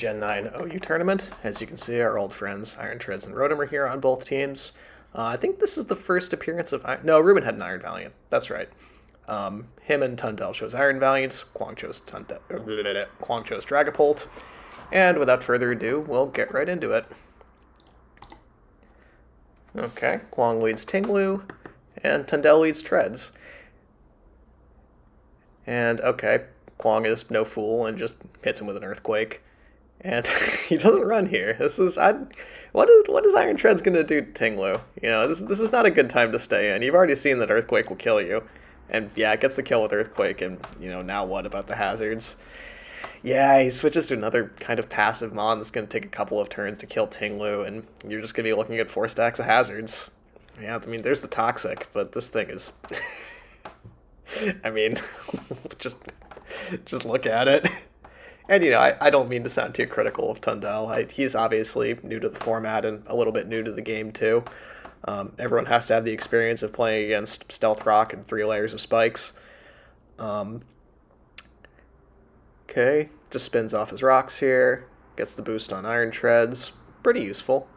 Gen 9 OU tournament. As you can see, our old friends Iron Treads and Rotom are here on both teams. I think this is the first appearance of no, Ruben had an Iron Valiant. That's right. Him and Tundell chose Iron Valiants. Kwong chose Dragapult. And without further ado, we'll get right into it. Okay, Kwong leads Tinglu, and Tundell leads Treads. And okay, Kwong is no fool and just hits him with an Earthquake. And he doesn't run here. What is Iron Treads gonna do to Tinglu? You know, this is not a good time to stay in. You've already seen that Earthquake will kill you, and yeah, it gets the kill with Earthquake. And you know, now what about the hazards? Yeah, he switches to another kind of passive mon that's gonna take a couple of turns to kill Tinglu, and you're just gonna be looking at 4 stacks of hazards. Yeah, I mean, there's the Toxic, but this thing is, I mean, just just look at it. And, you know, I don't mean to sound too critical of Tundell. He's obviously new to the format and a little bit new to the game, too. Everyone has to have the experience of playing against Stealth Rock and 3 layers of spikes. Okay, just spins off his rocks here. Gets the boost on Iron Treads. Pretty useful.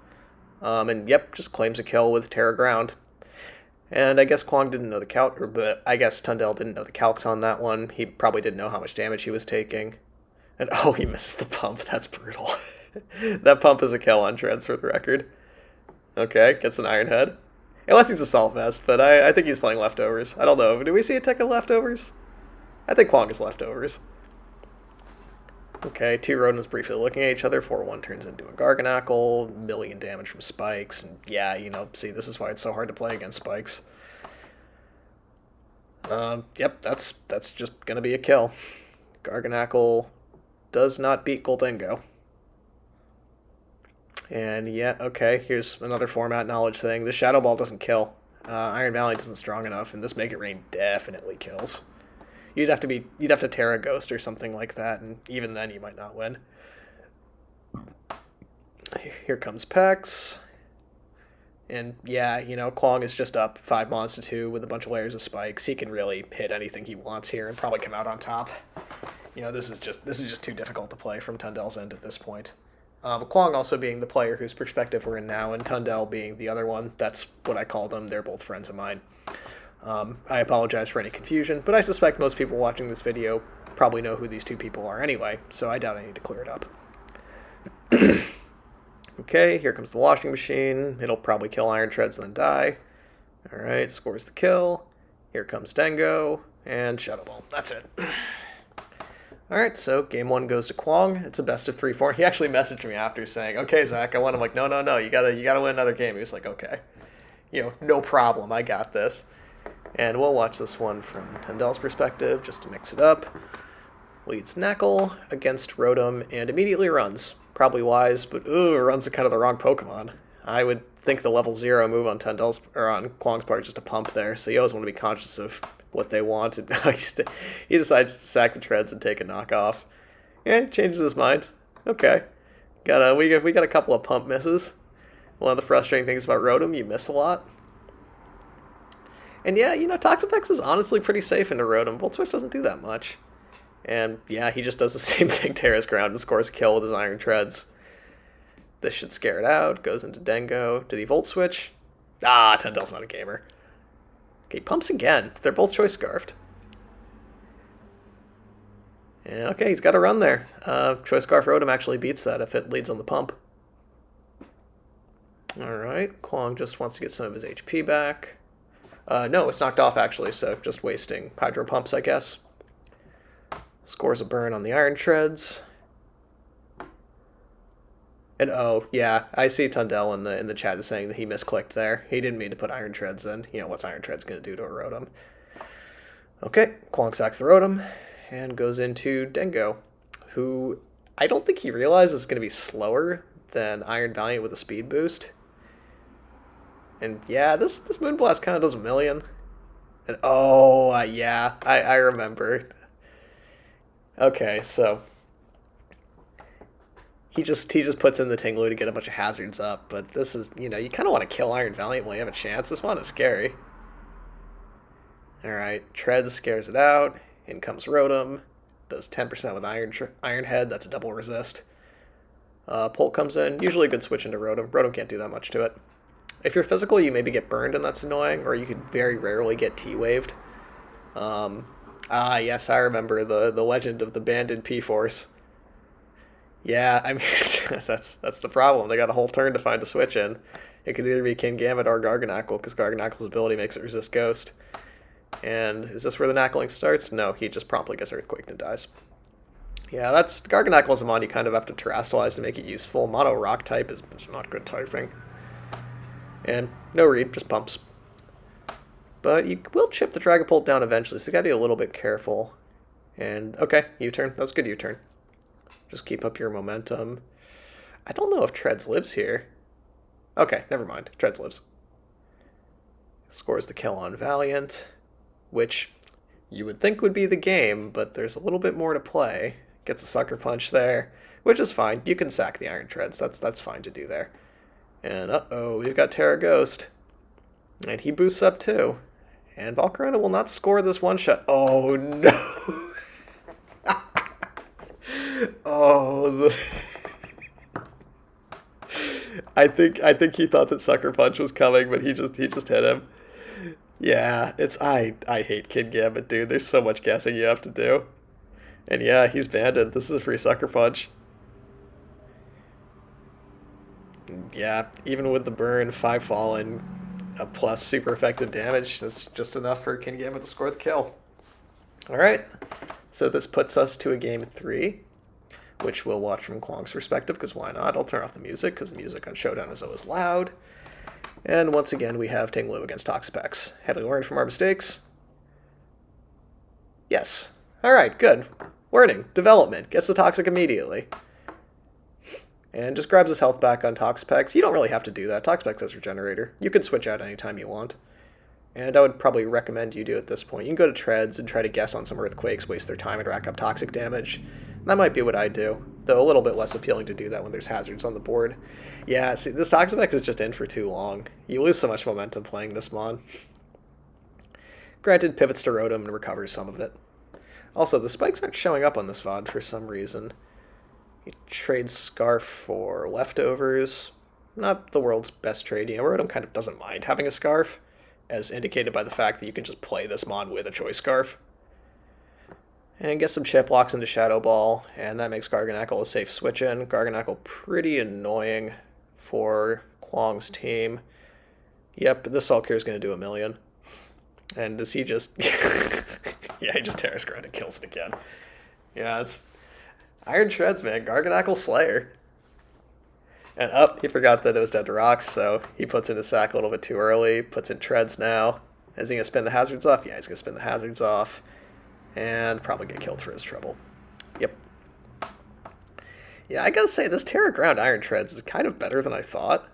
And, yep, just claims a kill with Terra Ground. And I guess Kwong didn't know the calc, but I guess Tundell didn't know the calcs on that one. He probably didn't know how much damage he was taking. And oh, he misses the pump. That's brutal. That pump is a kill on Treads for the record. Okay, gets an Iron Head. Unless he's Assault Vest, but I think he's playing Leftovers. I don't know. Do we see a tick of Leftovers? I think Kwong is Leftovers. Okay, 2 Rodents briefly looking at each other. 4-1 turns into a Garganackle. Million damage from Spikes. And yeah, you know, see, this is why it's so hard to play against Spikes. Yep, that's just going to be a kill. Garganackle does not beat Gholdengo. And yeah, okay, here's another format knowledge thing. This Shadow Ball doesn't kill. Iron Valley isn't strong enough, and this Make It Rain definitely kills. You'd have to Terra Ghost or something like that, and even then you might not win. Here comes Pex. And yeah, you know, Kwong is just up 5 mons to 2 with a bunch of layers of spikes. He can really hit anything he wants here and probably come out on top. You know, this is just too difficult to play from Tundell's end at this point. Kwong also being the player whose perspective we're in now, and Tundell being the other one. That's what I call them. They're both friends of mine. I apologize for any confusion, but I suspect most people watching this video probably know who these 2 people are anyway, so I doubt I need to clear it up. Okay, here comes the washing machine. It'll probably kill Iron Treads and then die. Alright, scores the kill. Here comes Dengo, and Shadow Ball. That's it. Alright, so game 1 goes to Kwong. It's a best of 3 form. He actually messaged me after saying, okay, Zach, I won. I'm like, no, you gotta win another game. He was like, okay. You know, no problem, I got this. And we'll watch this one from Tundell's perspective, just to mix it up. Leads Knackle against Rotom, and immediately runs. Probably wise, but ooh, runs kind of the wrong Pokemon. I would think the level 0 move on Tundell's or on Kwong's part just a pump there, so you always want to be conscious of what they want. He decides to sack the Treads and take a knockoff. And changes his mind. Okay. We got a couple of pump misses. One of the frustrating things about Rotom, you miss a lot. And yeah, you know, Toxapex is honestly pretty safe into Rotom. Volt Switch doesn't do that much. And yeah, he just does the same thing, Terra's Ground, and scores a kill with his Iron Treads. This should scare it out. Goes into Dengo. Did he Volt Switch? Ah, Tundell's not a gamer. Okay, pumps again. They're both Choice Scarfed. And okay, he's got a run there. Choice Scarf Rotom actually beats that if it leads on the pump. Alright, Kwong just wants to get some of his HP back. No, it's knocked off actually, so just wasting Hydro Pumps, I guess. Scores a burn on the Iron Treads. And oh, yeah, I see Tundell in the chat is saying that he misclicked there. He didn't mean to put Iron Treads in. You know, what's Iron Treads going to do to a Rotom? Okay, Kwong sacks the Rotom and goes into Dengo, who I don't think he realizes is going to be slower than Iron Valiant with a speed boost. And yeah, this Moonblast kind of does a million. And oh, yeah, I remember. Okay, so he just puts in the Tinglu to get a bunch of hazards up, but this is, you know, you kind of want to kill Iron Valiant while you have a chance. This one is scary. Alright, Treads scares it out. In comes Rotom. Does 10% with Iron Head. That's a double resist. Pult comes in, usually a good switch into Rotom. Rotom can't do that much to it. If you're physical, you maybe get burned, and that's annoying, or you could very rarely get T-waved. Yes, I remember the legend of the Banded P-Force. Yeah, I mean, that's the problem. They got a whole turn to find a switch in. It could either be Kingambit or Garganacl, because Garganacl's ability makes it resist Ghost. And is this where the Knackling starts? No, he just promptly gets Earthquaked and dies. Yeah, that's Garganacl is a mon you kind of have to terrestrialize to make it useful. Mono Rock type is not good typing. And no read, just pumps. But you will chip the Dragapult down eventually, so you gotta be a little bit careful. And, okay, U-turn. That's a good U-turn. Just keep up your momentum. I don't know if Treads lives here. Okay, never mind. Treads lives. Scores the kill on Valiant, which you would think would be the game, but there's a little bit more to play. Gets a Sucker Punch there, which is fine. You can sack the Iron Treads. That's fine to do there. And uh-oh, we've got Terra Ghost. And he boosts up too. And Volcarona will not score this one-shot. Oh, no. Oh, I think he thought that Sucker Punch was coming, but he just hit him. Yeah, I hate Kingambit, dude. There's so much guessing you have to do. And yeah, he's banded. This is a free Sucker Punch. Yeah, even with the burn, 5 fallen, a plus super effective damage, that's just enough for Kingambit to score the kill. Alright, so this puts us to a game 3, which we'll watch from Kwoog's perspective, because why not? I'll turn off the music, because the music on Showdown is always loud. And once again, we have Tinglu against Toxapex. Have we learned from our mistakes? Yes. Alright, good. Learning. Development. Gets the Toxic immediately. And just grabs his health back on Toxapex. You don't really have to do that. Toxapex has Regenerator. You can switch out anytime you want. And I would probably recommend you do at this point. You can go to Treads and try to guess on some Earthquakes, waste their time, and rack up Toxic damage. That might be what I do, though a little bit less appealing to do that when there's hazards on the board. Yeah, see, this Toxapex is just in for too long. You lose so much momentum playing this mon. Granted, pivots to Rotom and recovers some of it. Also, the spikes aren't showing up on this VOD for some reason. You trade Scarf for leftovers. Not the world's best trade. You know, Rotom kind of doesn't mind having a Scarf, as indicated by the fact that you can just play this mon with a Choice Scarf. And get some chip locks into Shadow Ball, and that makes Garganacl a safe switch in. Garganacl pretty annoying for Kwoog's team. Yep, this Sulkir is going to do 1,000,000. And does he just... yeah, he just Terra Screen and kills it again. Yeah, it's... Iron Treads, man. Garganacl Slayer. And he forgot that it was dead to rocks, so he puts in his sack a little bit too early. Puts in Treads now. Is he going to spin the hazards off? Yeah, he's going to spin the hazards off. And probably get killed for his trouble. Yep. Yeah, I gotta say, this Terra Ground Iron Treads is kind of better than I thought.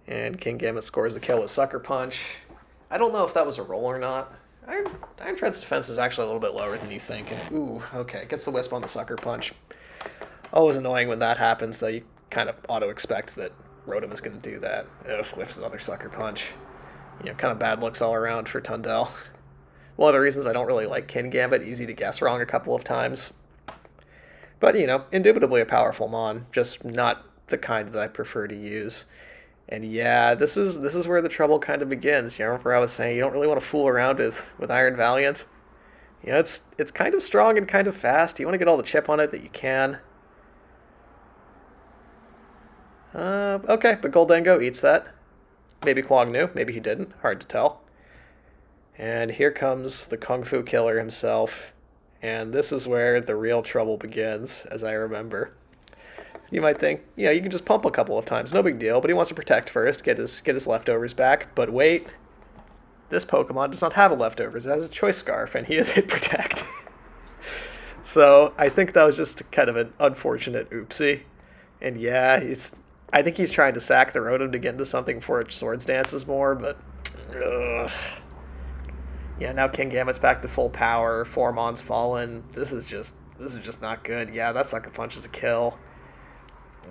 And Kingambit scores the kill with Sucker Punch. I don't know if that was a roll or not. Iron Tread's defense is actually a little bit lower than you think. And, ooh, okay, gets the Wisp on the Sucker Punch. Always annoying when that happens, so you kind of auto-expect that Rotom is going to do that. Ugh, whiffs another Sucker Punch. You know, kind of bad looks all around for Tundell. One of the reasons I don't really like Kingambit, easy to guess wrong a couple of times. But, you know, indubitably a powerful mon, just not the kind that I prefer to use. And yeah, this is where the trouble kind of begins. You remember I was saying you don't really want to fool around with Iron Valiant? You know, it's kind of strong and kind of fast. You want to get all the chip on it that you can. Okay, but Goldengo eats that. Maybe Kwoog knew, maybe he didn't. Hard to tell. And here comes the Kung Fu Killer himself. And this is where the real trouble begins, as I remember. You might think, you can just pump a couple of times, no big deal, but he wants to protect first, get his leftovers back. But wait, this Pokemon does not have a leftovers, it has a Choice Scarf, and he has hit Protect. So I think that was just kind of an unfortunate oopsie. And yeah, I think he's trying to sack the Rotom to get into something before it Swords Dances more, but... ugh. Yeah, now Kingambit's back to full power. 4 Mon's fallen. This is just not good. Yeah, that Sucker Punch is a kill.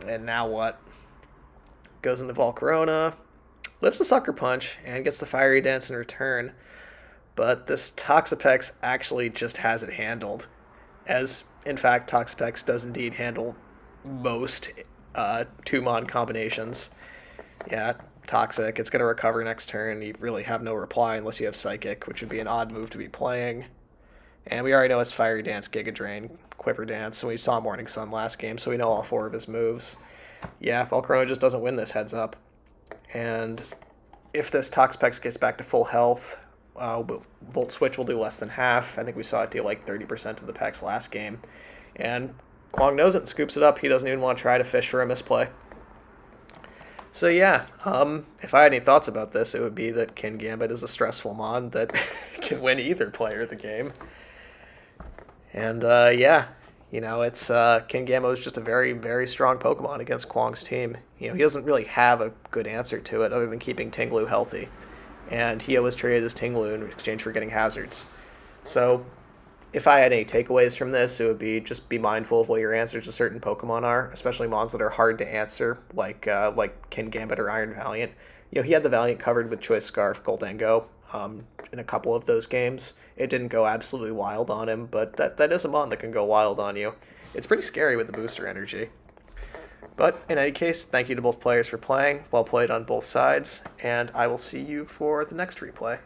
And now what? Goes into Volcarona, lifts a Sucker Punch, and gets the Fiery Dance in return. But this Toxapex actually just has it handled. As, in fact, Toxapex does indeed handle most two-mon combinations. Yeah, Toxic. It's going to recover next turn. You really have no reply unless you have Psychic, which would be an odd move to be playing. And we already know it's Fiery Dance, Giga Drain, Quiver Dance, and we saw Morning Sun last game, so we know all 4 of his moves. Yeah, Volcrono just doesn't win this heads up. And if this Toxpex gets back to full health, Volt Switch will do less than half. I think we saw it deal like 30% of the packs last game. And Kwoog knows it and scoops it up. He doesn't even want to try to fish for a misplay. So yeah, if I had any thoughts about this, it would be that Kin Gambit is a stressful mon that can win either player of the game. And yeah, it's King Gambit is just a very, very strong Pokemon against Kwoog's team. He doesn't really have a good answer to it other than keeping Tinglu healthy. And he always traded his Tinglu in exchange for getting hazards. So if I had any takeaways from this, it would be just be mindful of what your answers to certain Pokemon are, especially mons that are hard to answer, like Kin Gambit or Iron Valiant. He had the Valiant covered with Choice Scarf, Goldengo, in a couple of those games. It didn't go absolutely wild on him, but that is a mon that can go wild on you. It's pretty scary with the booster energy. But in any case, thank you to both players for playing. Well played on both sides, and I will see you for the next replay.